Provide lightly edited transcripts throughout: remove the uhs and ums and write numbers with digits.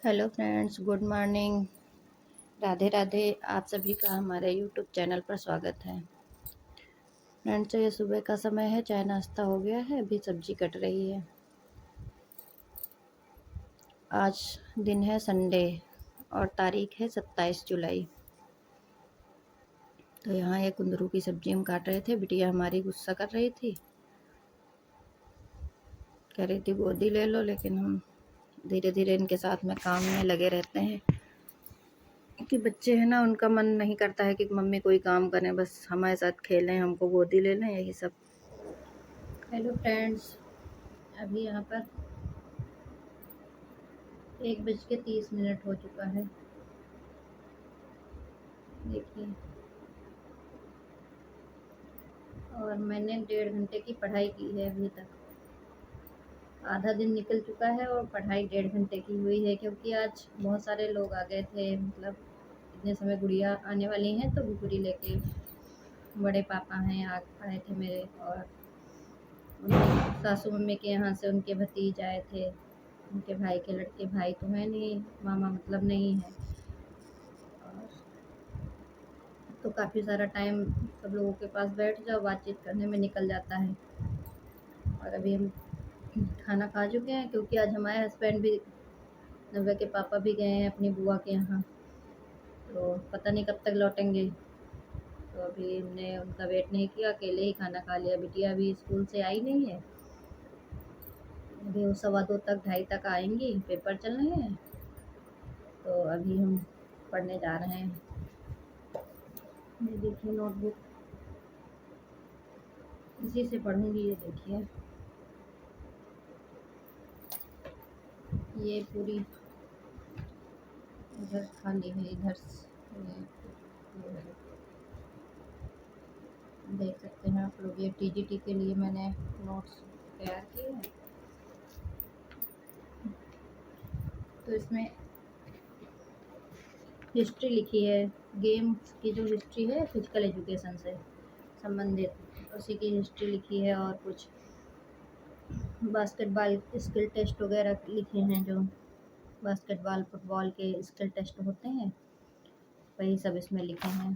Hello friends, good morning. Radhe Radhe. आप सभी का हमारे यूट्यूब चैनल पर स्वागत है। फ्रेंड्स, ये सुबह का समय है, चाय नाश्ता हो गया है, अभी सब्जी कट रही है। आज दिन है संडे और तारीख है 27 जुलाई। तो यहाँ ये कुंदरू की सब्जी हम काट रहे थे। बिटिया हमारी गुस्सा कर रही थी, कह रही थी गोदी ले लो, लेकिन हम धीरे धीरे इनके साथ में काम में लगे रहते हैं कि बच्चे हैं ना, उनका मन नहीं करता है कि मम्मी कोई काम करें, बस हमारे साथ खेलें, हमको गोदी ले लें, यही सब। हेलो फ्रेंड्स, अभी यहाँ पर 1:30 हो चुका है। देखिए, और मैंने 1.5 घंटे की पढ़ाई की है अभी तक। आधा दिन निकल चुका है और पढ़ाई 1.5 घंटे की हुई है, क्योंकि आज बहुत सारे लोग आ गए थे। मतलब इतने समय गुड़िया आने वाली हैं तो गुड़ी लेके बड़े पापा हैं आए थे मेरे, और उनकी सासू मम्मी के यहाँ से उनके भतीज आए थे। उनके भाई के लड़के, भाई तो है नहीं, मामा मतलब नहीं है। और तो काफ़ी सारा टाइम सब लोगों के पास बैठ जाओ, बातचीत करने में निकल जाता है। और अभी हम खाना खा चुके हैं, क्योंकि आज हमारे हस्बैंड भी, नव्या के पापा भी गए हैं अपनी बुआ के यहाँ, तो पता नहीं कब तक लौटेंगे। तो अभी हमने उनका वेट नहीं किया, अकेले ही खाना खा लिया। बिटिया अभी स्कूल से आई नहीं है, अभी वो 2:15 तक 2:30 तक आएंगी, पेपर चल रहे हैं। तो अभी हम पढ़ने जा रहे हैं। ये देखिए नोटबुक, इसी से पढ़ूंगी। ये देखिए, ये पूरी इधर खाली है, इधर ये है। देख सकते हैं आप लोग, ये टीजीटी के लिए मैंने नोट्स तैयार किए हैं। तो इसमें हिस्ट्री लिखी है, गेम्स की जो हिस्ट्री है फिजिकल एजुकेशन से संबंधित, उसी की हिस्ट्री लिखी है। और कुछ बास्केटबॉल स्किल टेस्ट वगैरह लिखे हैं, जो बास्केटबॉल फुटबॉल के स्किल टेस्ट होते हैं, वही सब इसमें लिखे हैं।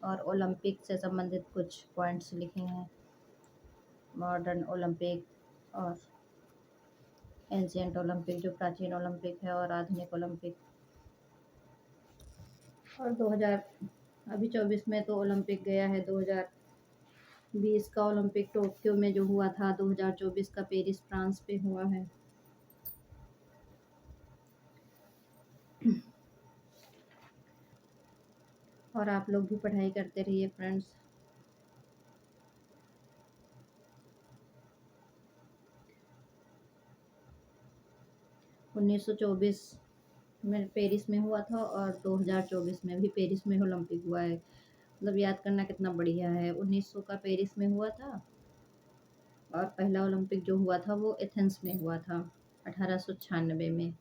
और ओलंपिक से संबंधित कुछ पॉइंट्स लिखे हैं, मॉडर्न ओलंपिक और एंशियंट ओलंपिक, जो प्राचीन ओलंपिक है, और आधुनिक ओलंपिक। और 2000 अभी 24 में तो ओलंपिक गया है। 2020 का ओलंपिक टोक्यो में जो हुआ था, 2024 का पेरिस फ्रांस पे हुआ है। और आप लोग भी पढ़ाई करते रहिए फ्रेंड्स। उन्नीस सौ चौबीस में पेरिस में हुआ था, और 2024 में भी पेरिस में ओलंपिक हुआ है। मतलब याद करना कितना बढ़िया है। 1900 का पेरिस में हुआ था, और पहला ओलंपिक जो हुआ था वो एथेंस में हुआ था 1896 में।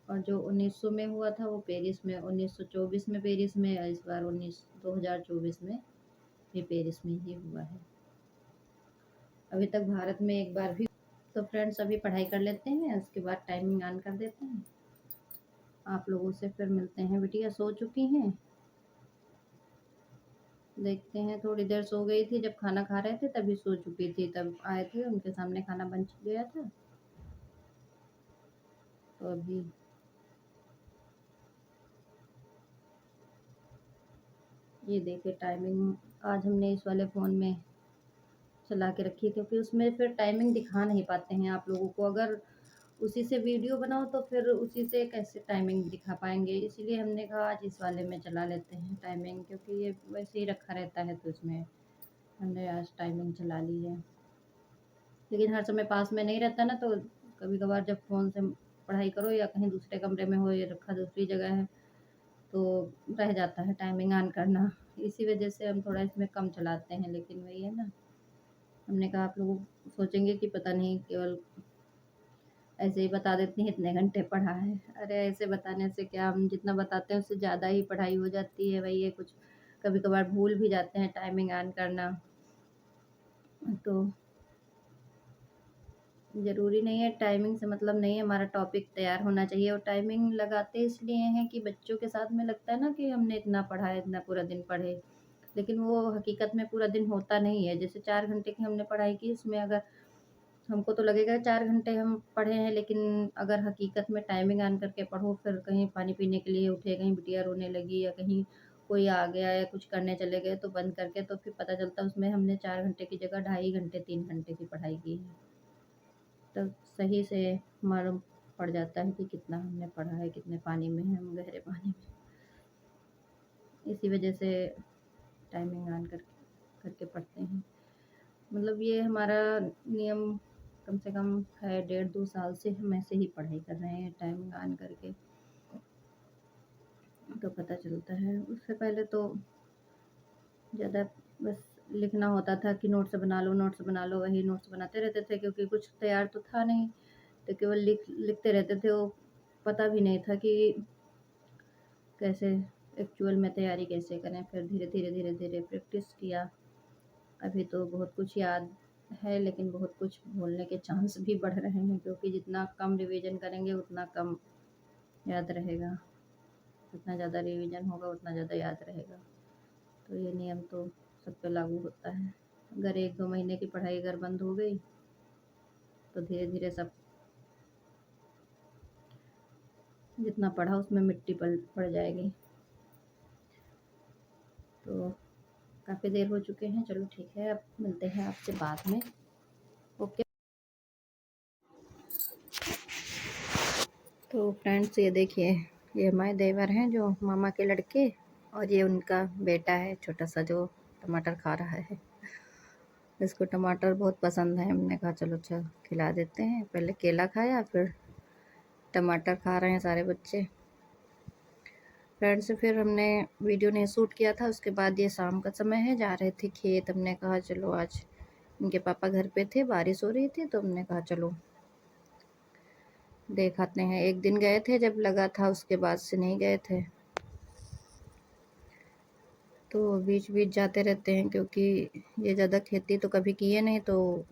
और जो 1900 में हुआ था वो पेरिस में, 1924 में पेरिस में, इस बार 2024 में भी पेरिस में ही हुआ है। अभी तक भारत में एक बार भी। तो फ्रेंड्स, अभी पढ़ाई कर लेते हैं, उसके बाद टाइमिंग ऑन कर देते हैं। आप लोगों से फिर मिलते हैं। बिटिया सो चुकी हैं, देखते हैं। थोड़ी देर सो गई थी, जब खाना खा रहे थे तभी सो चुकी थी, तब आए थे उनके सामने खाना बन गया था। तो अभी ये देखिए टाइमिंग, आज हमने इस वाले फ़ोन में चला के रखी है, क्योंकि उसमें फिर टाइमिंग दिखा नहीं पाते हैं आप लोगों को। अगर उसी से वीडियो बनाओ तो फिर उसी से कैसे टाइमिंग दिखा पाएंगे, इसीलिए हमने कहा आज इस वाले में चला लेते हैं टाइमिंग, क्योंकि ये वैसे ही रखा रहता है, तो इसमें हमने आज टाइमिंग चला ली है। लेकिन हर समय पास में नहीं रहता ना, तो कभी कभार जब फ़ोन से पढ़ाई करो या कहीं दूसरे कमरे में हो, या रखा दूसरी जगह है, तो रह जाता है टाइमिंग ऑन करना। इसी वजह से हम थोड़ा इसमें कम चलाते हैं। लेकिन वही है ना, हमने कहा आप लोग सोचेंगे कि पता नहीं केवल ऐसे ही बता देती हैं इतने घंटे पढ़ा है। अरे ऐसे बताने से क्या, हम जितना बताते हैं उससे ज़्यादा ही पढ़ाई हो जाती है। वही है, कुछ कभी कभार भूल भी जाते हैं टाइमिंग ऑन करना। तो ज़रूरी नहीं है, टाइमिंग से मतलब नहीं है, हमारा टॉपिक तैयार होना चाहिए और टाइमिंग लगाते इसलिए हैं कि बच्चों के साथ में लगता है ना कि हमने इतना पढ़ा है, इतना पूरा दिन पढ़े। लेकिन वो हकीकत में पूरा दिन होता नहीं है। जैसे 4 घंटे की हमने पढ़ाई की, इसमें अगर हमको तो लगेगा 4 घंटे हम पढ़े हैं, लेकिन अगर हकीकत में टाइमिंग ऑन करके पढ़ो, फिर कहीं पानी पीने के लिए उठे, कहीं बिटिया रोने लगी या कहीं कोई आ गया या कुछ करने चले गए, तो बंद करके तो फिर पता चलता है उसमें हमने 4 घंटे की जगह ढाई घंटे, 3 घंटे की पढ़ाई की है। तो सही से मालूम पड़ जाता है कि कितना हमने पढ़ा है, कितने पानी में हैं हम, गहरे पानी में। इसी वजह से टाइमिंग ऑन करके पढ़ते हैं। मतलब ये हमारा नियम कम से कम है, 1.5-2 साल से हम ऐसे ही पढ़ाई कर रहे हैं टाइमिंग ऑन करके। तो पता चलता है। उससे पहले तो ज़्यादा बस लिखना होता था कि नोट्स बना लो, नोट्स बना लो, वही नोट्स बनाते रहते थे क्योंकि कुछ तैयार तो था नहीं। तो केवल लिखते रहते थे, वो पता भी नहीं था कि कैसे एक्चुअल में तैयारी कैसे करें। फिर धीरे धीरे प्रैक्टिस किया। अभी तो बहुत कुछ याद है, लेकिन बहुत कुछ भूलने के चांस भी बढ़ रहे हैं क्योंकि जितना कम रिवीजन करेंगे उतना कम याद रहेगा। जितना ज़्यादा रिवीजन होगा उतना ज़्यादा याद रहेगा। तो ये नियम तो सब पे लागू होता है। अगर 1-2 महीने की पढ़ाई अगर बंद हो गई तो धीरे धीरे सब जितना पढ़ा उसमें मिट्टी पड़ जाएगी। तो काफ़ी देर हो चुके हैं, चलो ठीक है, अब मिलते हैं आपसे बाद में। ओके। तो फ्रेंड्स ये देखिए, ये हमारे देवर हैं जो मामा के लड़के, और ये उनका बेटा है छोटा सा जो टमाटर खा रहा है। इसको टमाटर बहुत पसंद है। हमने कहा चलो अच्छा खिला देते हैं। पहले केला खाया, फिर टमाटर खा रहे हैं सारे बच्चे। फ्रेंड्स फिर हमने वीडियो नहीं शूट किया था। उसके बाद ये शाम का समय है, जा रहे थे खेत। हमने कहा चलो आज इनके पापा घर पे थे, बारिश हो रही थी, तो हमने कहा चलो देख आते हैं। एक दिन गए थे जब लगा था, उसके बाद से नहीं गए थे। तो बीच बीच जाते रहते हैं क्योंकि ये ज़्यादा खेती तो कभी किए नहीं, तो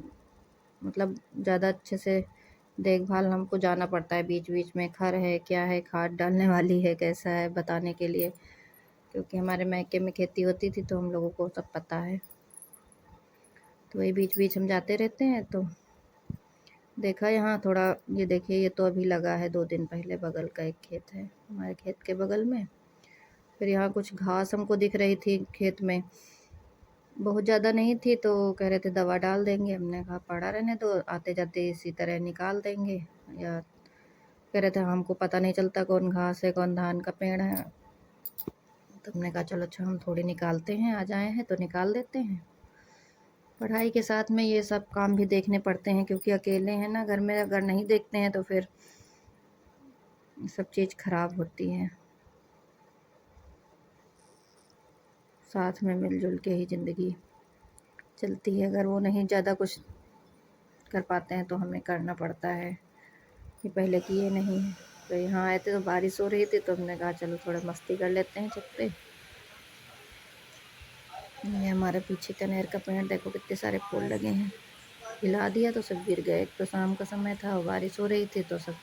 मतलब ज़्यादा अच्छे से देखभाल हमको जाना पड़ता है। बीच बीच में खर है, क्या है, खाद डालने वाली है, कैसा है, बताने के लिए, क्योंकि हमारे मायके में खेती होती थी तो हम लोगों को सब पता है। तो वही बीच बीच हम जाते रहते हैं। तो देखा यहाँ थोड़ा, ये देखिए ये तो अभी लगा है 2 दिन पहले। बगल का एक खेत है हमारे खेत के बगल में। फिर यहाँ कुछ घास हमको दिख रही थी खेत में, बहुत ज़्यादा नहीं थी, तो कह रहे थे दवा डाल देंगे। हमने कहा पड़ा रहने दो, आते जाते इसी तरह निकाल देंगे। या कह रहे थे हमको पता नहीं चलता कौन घास है कौन धान का पेड़ है। तो हमने कहा चलो अच्छा हम थोड़ी निकालते हैं, आ जाए हैं तो निकाल देते हैं। पढ़ाई के साथ में ये सब काम भी देखने पड़ते हैं क्योंकि अकेले हैं ना घर में, अगर नहीं देखते हैं तो फिर सब चीज़ खराब होती है। साथ में मिलजुल के ही ज़िंदगी चलती है। अगर वो नहीं ज़्यादा कुछ कर पाते हैं तो हमें करना पड़ता है। ये पहले किए नहीं हैं। तो यहाँ आए थे तो बारिश हो रही थी, तो हमने कहा चलो थोड़ा मस्ती कर लेते हैं छत पे। ये हमारे पीछे कनेर का पेड़ देखो कितने सारे फूल लगे हैं। हिला दिया तो सब गिर गए। एक तो शाम का समय था और बारिश हो रही थी तो सब